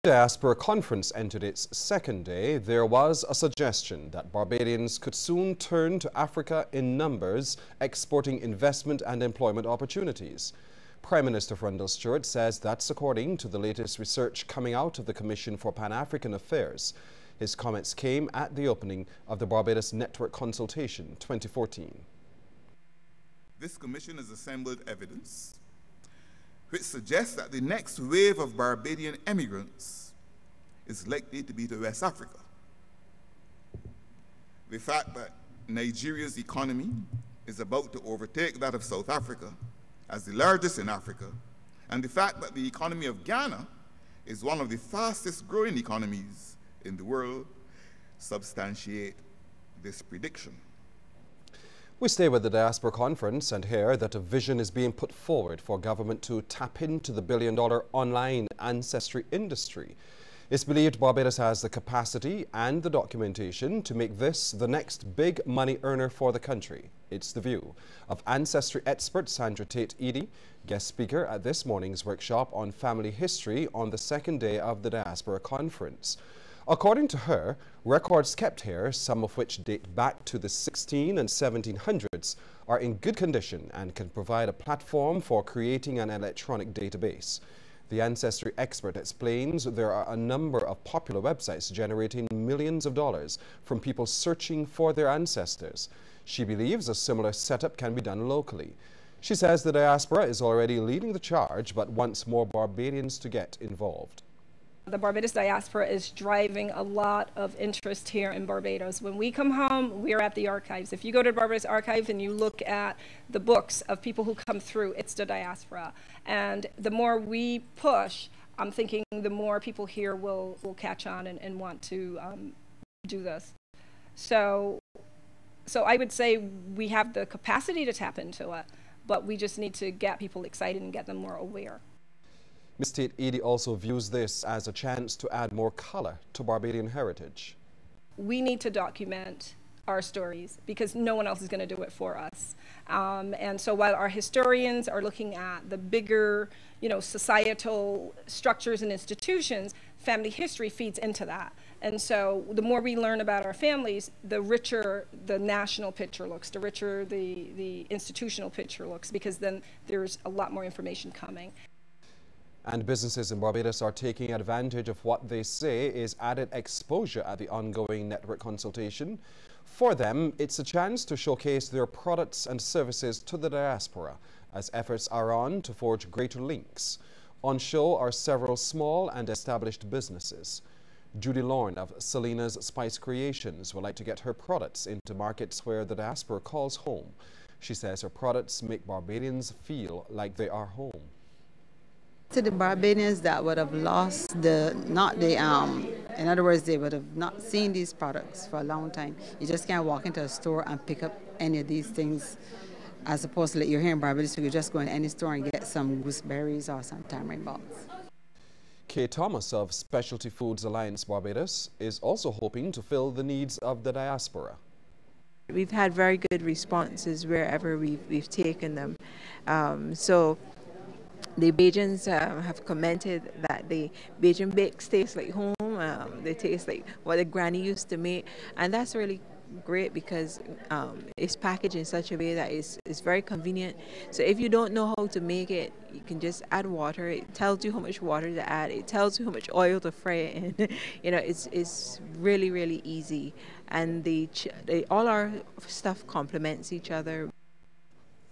Diaspora Conference entered its second day, there was a suggestion that Barbadians could soon turn to Africa in numbers, exporting investment and employment opportunities. Prime Minister Rundle Stewart says that's according to the latest research coming out of the Commission for Pan-African Affairs. His comments came at the opening of the Barbados Network Consultation 2014. This commission has assembled evidence which suggests that the next wave of Barbadian emigrants is likely to be to West Africa. The fact that Nigeria's economy is about to overtake that of South Africa as the largest in Africa, and the fact that the economy of Ghana is one of the fastest growing economies in the world substantiate this prediction. We stay with the Diaspora Conference and hear that a vision is being put forward for government to tap into the billion-dollar online ancestry industry. It's believed Barbados has the capacity and the documentation to make this the next big money earner for the country. It's the view of ancestry expert Sandra Tate-Edie, guest speaker at this morning's workshop on family history on the second day of the Diaspora Conference. According to her, records kept here, some of which date back to the 1600s and 1700s, are in good condition and can provide a platform for creating an electronic database. The ancestry expert explains there are a number of popular websites generating millions of dollars from people searching for their ancestors. She believes a similar setup can be done locally. She says the diaspora is already leading the charge but wants more Barbadians to get involved. The Barbados diaspora is driving a lot of interest here in Barbados. When we come home, we're at the archives. If you go to the Barbados Archive and you look at the books of people who come through, it's the diaspora. And the more we push, I'm thinking the more people here will catch on and want to do this. So I would say we have the capacity to tap into it, but we just need to get people excited and get them more aware. Ms. Tate-Edie also views this as a chance to add more color to Barbadian heritage. We need to document our stories because no one else is going to do it for us. And so while our historians are looking at the bigger, societal structures and institutions, family history feeds into that. And so the more we learn about our families, the richer the national picture looks, the richer the institutional picture looks, because then there's a lot more information coming. And businesses in Barbados are taking advantage of what they say is added exposure at the ongoing network consultation. For them, it's a chance to showcase their products and services to the diaspora, as efforts are on to forge greater links. On show are several small and established businesses. Judy Lorne of Selena's Spice Creations would like to get her products into markets where the diaspora calls home. She says her products make Barbadians feel like they are home. To the Barbadians that would have lost in other words, they would have not seen these products for a long time. You just can't walk into a store and pick up any of these things, as opposed to like you're here in Barbados, so you just go in any store and get some gooseberries or some tamarind balls. Kay Thomas of Specialty Foods Alliance Barbados is also hoping to fill the needs of the diaspora. We've had very good responses wherever we've taken them. The Bajans have commented that the Bajan bakes taste like home. They taste like what the granny used to make, and that's really great because it's packaged in such a way that it's very convenient. So if you don't know how to make it, you can just add water. It tells you how much water to add. It tells you how much oil to fry it in. It's really, really easy, and all our stuff complements each other.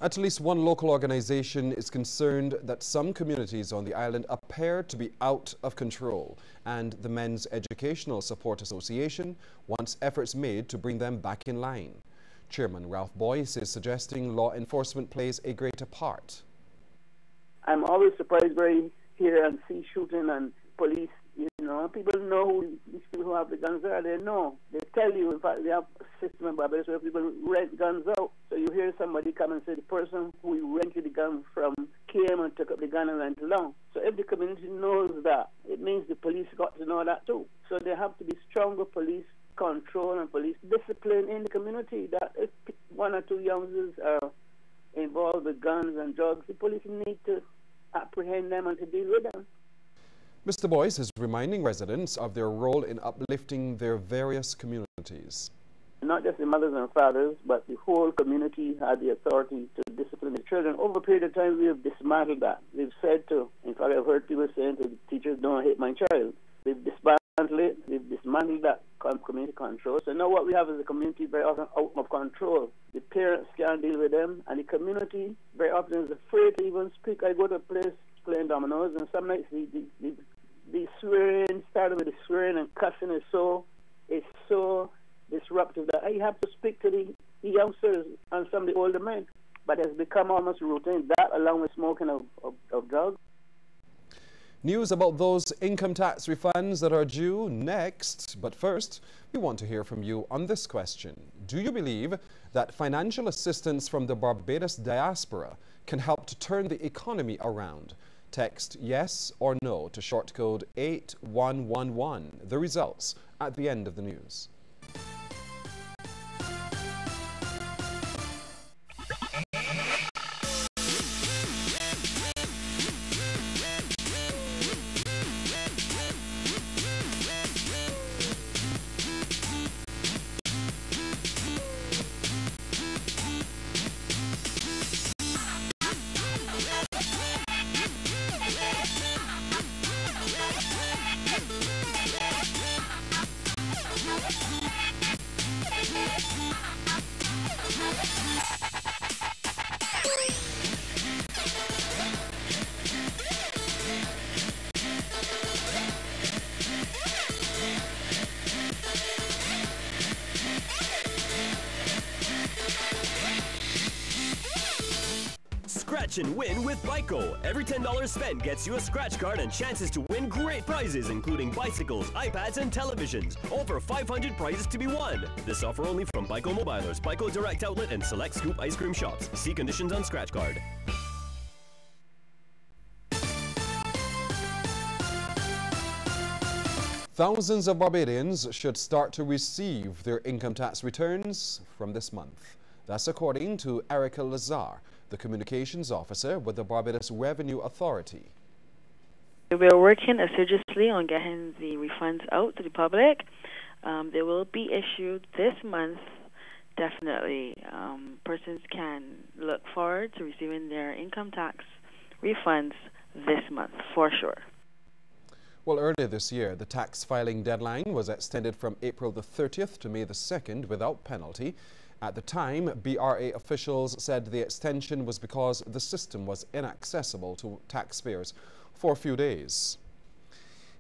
At least one local organization is concerned that some communities on the island appear to be out of control, and the Men's Educational Support Association wants efforts made to bring them back in line. Chairman Ralph Boyce is suggesting law enforcement plays a greater part. I'm always surprised when I hear and see shooting and police. People know who these people who have the guns are. They know. They tell you. In fact, they have a system in Barbados where people rent guns out. So you hear somebody come and say the person who rented the gun from came and took up the gun and went along. So if the community knows that, it means the police got to know that too. So there have to be stronger police control and police discipline in the community. That if one or two youngsters are involved with guns and drugs, the police need to apprehend them and to deal with them. Mr. Boyce is reminding residents of their role in uplifting their various communities. Not just the mothers and fathers, but the whole community had the authority to discipline the children. Over a period of time, we have dismantled that. They've said to, in fact, I've heard people saying to the teachers, don't hit my child. They've dismantled it. They've dismantled that community control. So now what we have is a community very often out of control. The parents can't deal with them, and the community very often is afraid to even speak. I go to a place playing dominoes, and some nights the swearing, starting with the swearing and cussing is so disruptive that I have to speak to the youngsters and some of the older men. But it's become almost routine, that along with smoking of drugs. News about those income tax refunds that are due next. But first, we want to hear from you on this question. Do you believe that financial assistance from the Barbados diaspora can help to turn the economy around? Text yes or no to short code 8111. The results at the end of the news. Scratch and win with BICO. Every $10 spent gets you a scratch card and chances to win great prizes, including bicycles, iPads, and televisions. Over 500 prizes to be won. This offer only from BICO Mobilers, BICO Direct Outlet, and select Scoop ice cream shops. See conditions on scratch card. Thousands of Barbadians should start to receive their income tax returns from this month. That's according to Erica Lazar, the communications officer with the Barbados Revenue Authority. We are working assiduously on getting the refunds out to the public. They will be issued this month, definitely. Persons can look forward to receiving their income tax refunds this month, for sure. Well, earlier this year, the tax filing deadline was extended from April the 30th to May the 2nd without penalty. At the time, BRA officials said the extension was because the system was inaccessible to taxpayers for a few days.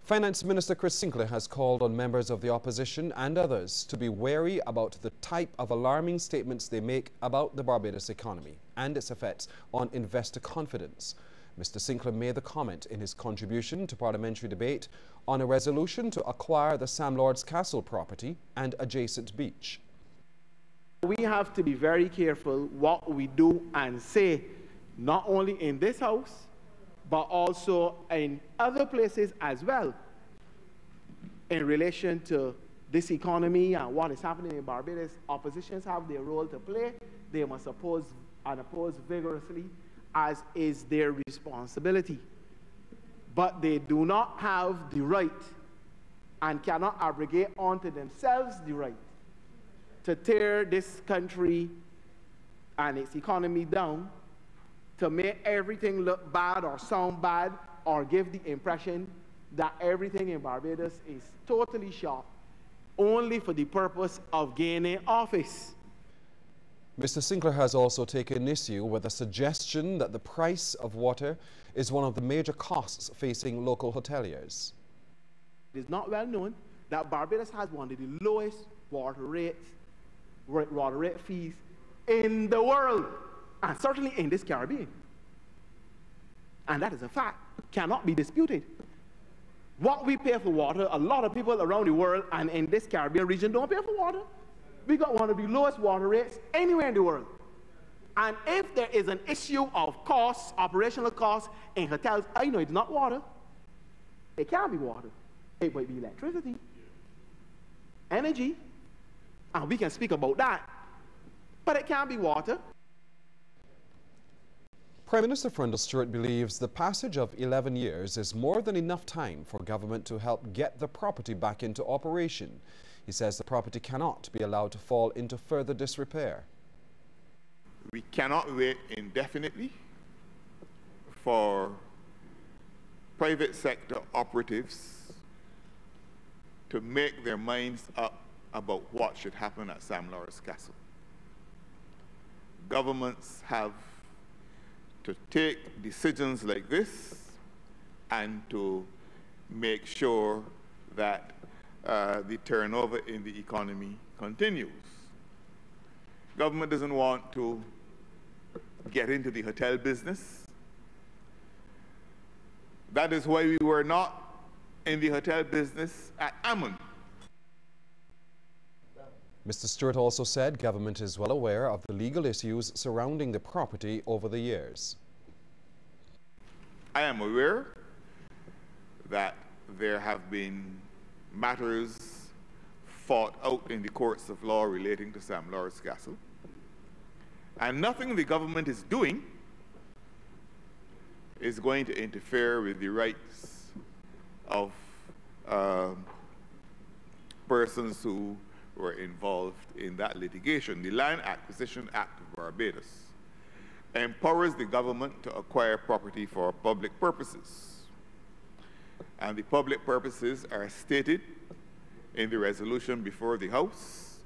Finance Minister Chris Sinclair has called on members of the opposition and others to be wary about the type of alarming statements they make about the Barbados economy and its effects on investor confidence. Mr. Sinclair made the comment in his contribution to parliamentary debate on a resolution to acquire the Sam Lord's Castle property and adjacent beach. We have to be very careful what we do and say, not only in this house, but also in other places as well, in relation to this economy and what is happening in Barbados. Oppositions have their role to play. They must oppose and oppose vigorously, as is their responsibility. But they do not have the right and cannot abrogate onto themselves the right to tear this country and its economy down, to make everything look bad or sound bad, or give the impression that everything in Barbados is totally sharp, only for the purpose of gaining office. Mr. Sinclair has also taken issue with a suggestion that the price of water is one of the major costs facing local hoteliers. It is not well known that Barbados has one of the lowest water rate fees in the world, and certainly in this Caribbean. And that is a fact, cannot be disputed. What we pay for water, a lot of people around the world and in this Caribbean region don't pay for water. We got one of the lowest water rates anywhere in the world. And if there is an issue of costs, operational costs in hotels, I know it's not water. It can't be water. It might be electricity, energy, and we can speak about that, but it can't be water. Prime Minister Frundle Stewart believes the passage of 11 years is more than enough time for government to help get the property back into operation. He says the property cannot be allowed to fall into further disrepair. We cannot wait indefinitely for private sector operatives to make their minds up about what should happen at Sam Lawrence Castle. Governments have to take decisions like this and to make sure that the turnover in the economy continues. Government doesn't want to get into the hotel business. That is why we were not in the hotel business at Ammon. Mr. Stewart also said government is well aware of the legal issues surrounding the property over the years. I am aware that there have been matters fought out in the courts of law relating to Sam Lawrence Castle, and nothing the government is doing is going to interfere with the rights of persons who were involved in that litigation. The Land Acquisition Act of Barbados empowers the government to acquire property for public purposes. And the public purposes are stated in the resolution before the House.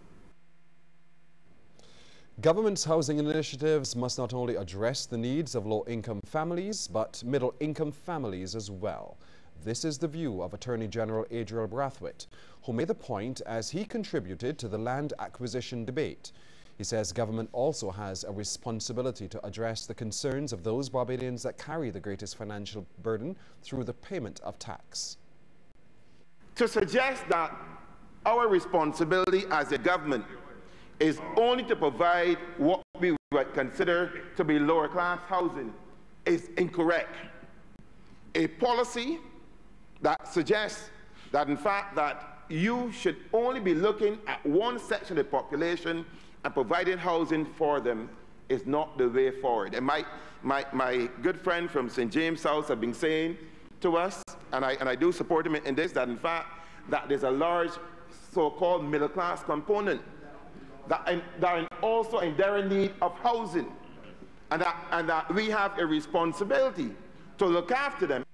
Government's housing initiatives must not only address the needs of low-income families, but middle-income families as well. This is the view of Attorney General Adriel Brathwaite, who made the point as he contributed to the land acquisition debate. He says government also has a responsibility to address the concerns of those Barbadians that carry the greatest financial burden through the payment of tax. To suggest that our responsibility as a government is only to provide what we would consider to be lower class housing is incorrect. A policy that suggests that in fact that you should only be looking at one section of the population and providing housing for them is not the way forward. And my good friend from St. James House have been saying to us, and I do support him in this, that in fact that there's a large so-called middle-class component that are also in dire need of housing, and that we have a responsibility to look after them.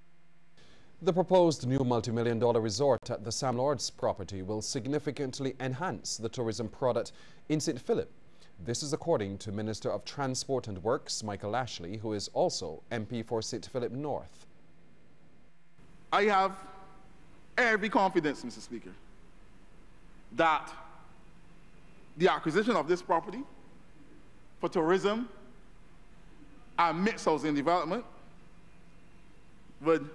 The proposed new multi-million-dollar resort at the Sam Lawrence property will significantly enhance the tourism product in St. Philip. This is according to Minister of Transport and Works, Michael Ashley, who is also MP for St. Philip North. I have every confidence, Mr. Speaker, that the acquisition of this property for tourism and mixed housing development would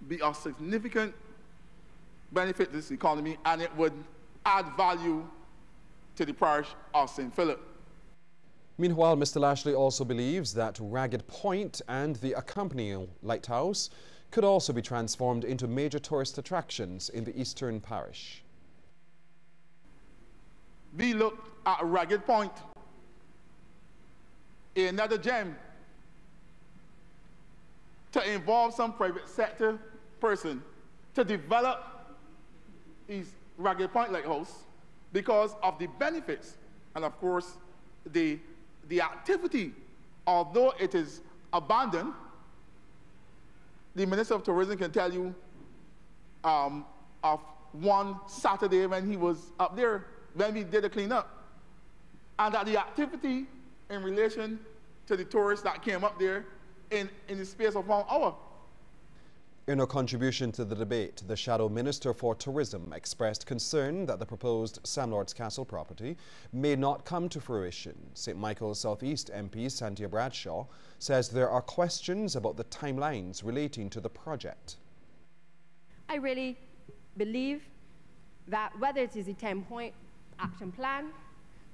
be of significant benefit to this economy, and it would add value to the parish of St. Philip. Meanwhile, Mr. Lashley also believes that Ragged Point and the accompanying lighthouse could also be transformed into major tourist attractions in the Eastern Parish. We looked at Ragged Point, another gem, to involve some private sector person to develop these Ragged Point Lighthouse because of the benefits and, of course, the activity. Although it is abandoned, the Minister of Tourism can tell you of one Saturday when he was up there, when we did a cleanup, and that the activity in relation to the tourists that came up there in the space of 1 hour. In her contribution to the debate, the Shadow Minister for Tourism expressed concern that the proposed Sam Lawrence Castle property may not come to fruition. St. Michael's Southeast MP Santia Bradshaw says there are questions about the timelines relating to the project. I really believe that whether it is the 10-point action plan,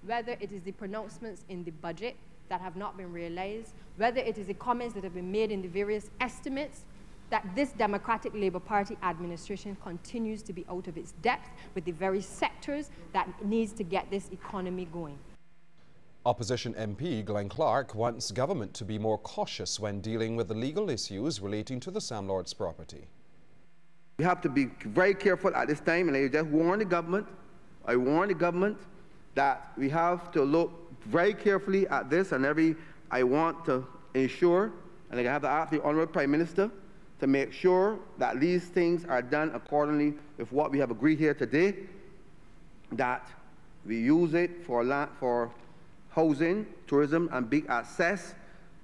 whether it is the pronouncements in the budget that have not been realized, whether it is the comments that have been made in the various estimates, that this Democratic Labour Party administration continues to be out of its depth with the very sectors that needs to get this economy going. Opposition MP Glenn Clark wants government to be more cautious when dealing with the legal issues relating to the Samlord's property. We have to be very careful at this time, and I just warn the government, that we have to look very carefully at this, and I want to ensure, and I have to ask the Honourable Prime Minister to make sure that these things are done accordingly with what we have agreed here today, that we use it for housing, tourism, and big access,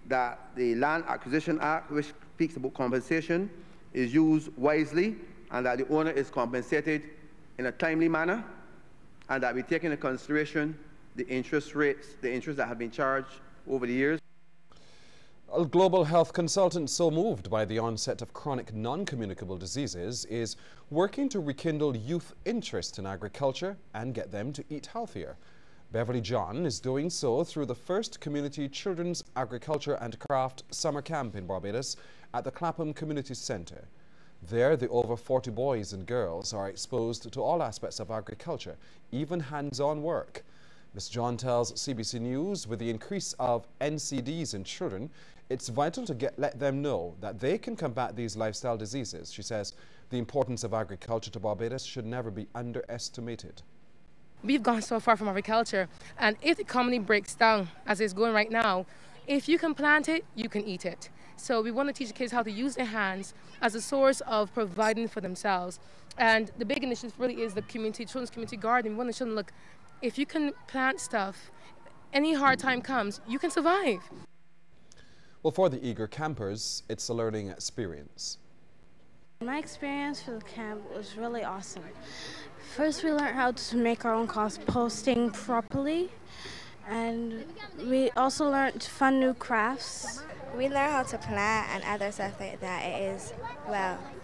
that the Land Acquisition Act, which speaks about compensation, is used wisely, and that the owner is compensated in a timely manner, and that we take into consideration the interest rates, the interest that have been charged over the years. A global health consultant so moved by the onset of chronic non-communicable diseases is working to rekindle youth interest in agriculture and get them to eat healthier. Beverly John is doing so through the first Community Children's Agriculture and Craft Summer Camp in Barbados at the Clapham Community Centre. There, the over 40 boys and girls are exposed to all aspects of agriculture, even hands-on work. Ms. John tells CBC News with the increase of NCDs in children, it's vital to let them know that they can combat these lifestyle diseases. She says the importance of agriculture to Barbados should never be underestimated. We've gone so far from agriculture, and if the economy breaks down, as it's going right now, if you can plant it, you can eat it. So we want to teach the kids how to use their hands as a source of providing for themselves. And the big initiative really is the children's community garden. We want the children to look, if you can plant stuff, any hard time comes, you can survive. Well, for the eager campers, it's a learning experience. My experience for the camp was really awesome. First, we learned how to make our own composting properly, and we also learned fun new crafts. We learned how to plant and other stuff like that.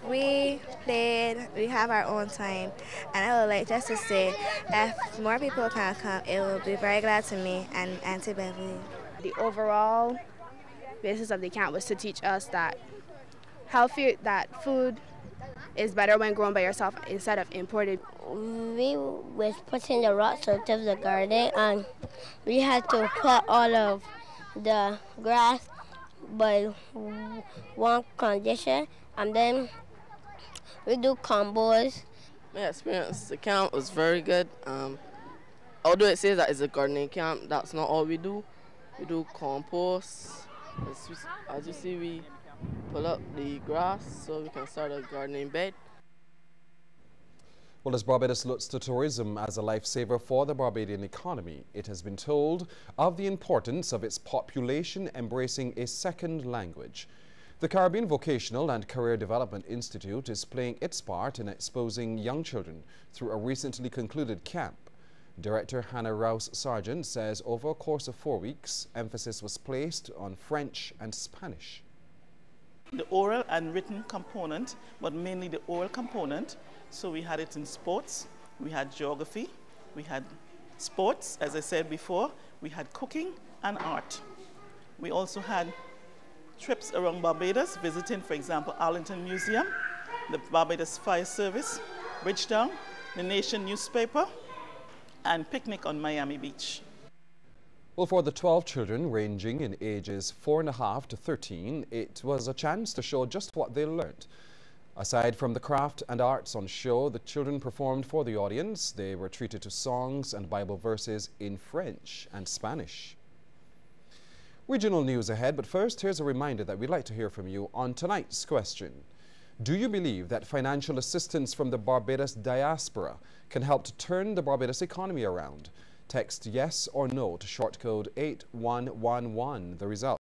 We played, we have our own time, and I would like just to say, if more people can come, it will be very glad to me and Auntie Beverly. The overall basis of the camp was to teach us that food is better when grown by yourself instead of imported. We was putting the rocks out of the garden, and we had to cut all of the grass by one condition, and then we do combos. My experience, the camp was very good. Although it says that it's a gardening camp, that's not all we do. We do compost. As you see, we pull up the grass so we can start a gardening bed. Well, as Barbados looks to tourism as a lifesaver for the Barbadian economy, it has been told of the importance of its population embracing a second language. The Caribbean Vocational and Career Development Institute is playing its part in exposing young children through a recently concluded camp. Director Hannah Rouse Sargent says over a course of 4 weeks, emphasis was placed on French and Spanish. The oral and written component, but mainly the oral component. So we had it in sports, we had geography, we had sports, as I said before, we had cooking and art. We also had trips around Barbados, visiting, for example, Arlington Museum, the Barbados Fire Service, Bridgetown, the Nation newspaper, and picnic on Miami Beach. Well, for the 12 children ranging in ages 4.5 to 13, it was a chance to show just what they learned. Aside from the craft and arts on show, the children performed for the audience. They were treated to songs and Bible verses in French and Spanish. Regional news ahead, but first, here's a reminder that we'd like to hear from you on tonight's question. Do you believe that financial assistance from the Barbados diaspora can help to turn the Barbados economy around? Text yes or no to short code 8111. The result.